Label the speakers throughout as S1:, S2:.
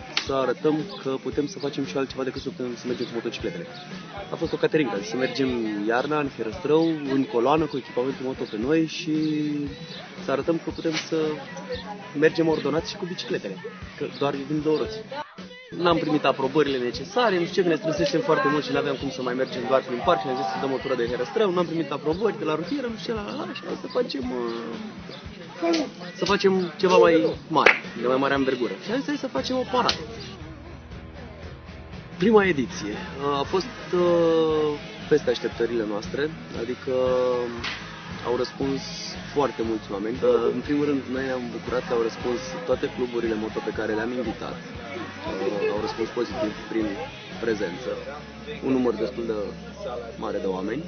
S1: vrut să arătăm că putem să facem și altceva decât să mergem cu motocicletele. A fost o cateringă, să mergem iarna în Herăstrău, în coloană, cu echipamentul moto pe noi și să arătăm că putem să mergem ordonați și cu bicicletele, că doar din două roți. N-am primit aprobările necesare, nu știu ce, ne strânsesem foarte mult și nu aveam cum să mai mergem doar prin parc și ne-am zis să dăm o tură de Herăstrău, n-am primit aprobări de la rutieră, nu știu ce, și să facem ceva mai mare, de mai mare învergură. Și am zis să facem o paradă. Prima ediție a fost peste așteptările noastre, adică au răspuns foarte mulți oameni. În primul rând, noi ne-am bucurat că au răspuns toate cluburile moto pe care le-am invitat. Au răspuns pozitiv prin prezență. Un număr destul de mare de oameni.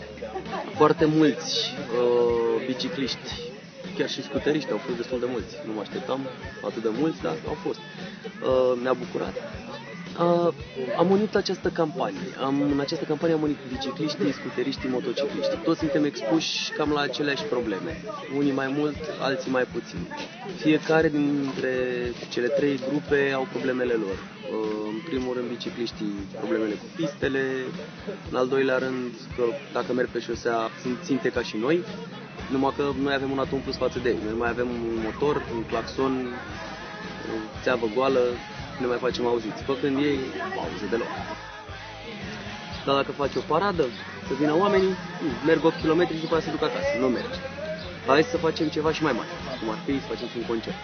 S1: Foarte mulți bicicliști, chiar și scuteriști au fost destul de mulți. Nu mă așteptam atât de mulți, dar au fost. Ne-a bucurat. Am unit această campanie. În această campanie am unit bicicliștii, scuteriștii, motocicliștii. Toți suntem expuși cam la aceleași probleme. Unii mai mult, alții mai puțin. Fiecare dintre cele trei grupe au problemele lor. În primul rând bicicliștii, problemele cu pistele. În al doilea rând că dacă merg pe șosea sunt ținte ca și noi. Numai că noi avem un atom plus față de ei. Noi mai avem un motor, un claxon, o țeavă goală, ne mai facem auziți. Făcând ei, pauze deloc. Dar dacă faci o paradă, să vină oamenii, merg 8 km și după aceea se duc acasă. Nu merge. Hai să facem ceva și mai mare, cum ar fi să facem un concert.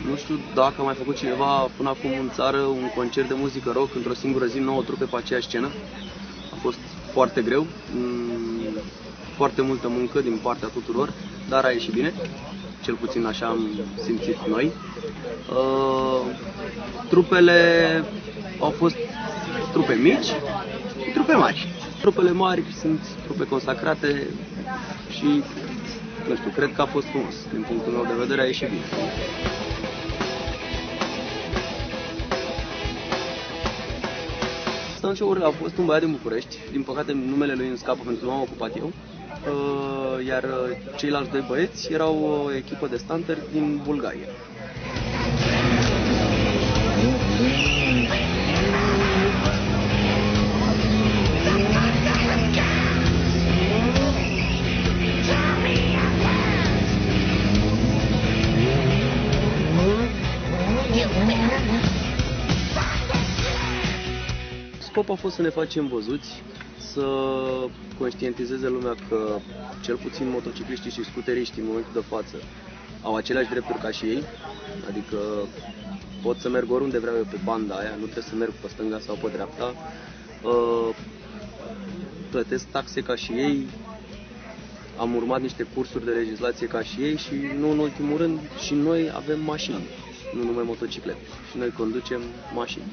S1: Nu știu dacă a mai făcut cineva până acum în țară un concert de muzică rock într-o singură zi, 9 trupe pe aceeași scenă. A fost foarte greu, foarte multă muncă din partea tuturor, dar a ieșit bine, cel puțin așa am simțit noi. Trupele au fost trupe mici și trupe mari. Trupele mari sunt trupe consacrate și, nu știu, cred că a fost frumos. Din punctul meu de vedere a ieșit bine. Stanciul a fost un băiat din București, din păcate numele lui îmi scapă pentru că m-am ocupat eu, iar ceilalți doi băieți erau o echipă de stunteri din Bulgaria. Scopul a fost să ne facem văzuți, să conștientizeze lumea că cel puțin motocicliștii și scuteriștii în momentul de față au aceleași drepturi ca și ei, adică pot să merg oriunde vreau eu pe banda aia, nu trebuie să merg pe stânga sau pe dreapta, plătesc taxe ca și ei, am urmat niște cursuri de legislație ca și ei și nu în ultimul rând și noi avem mașini, nu numai motociclete și noi conducem mașini.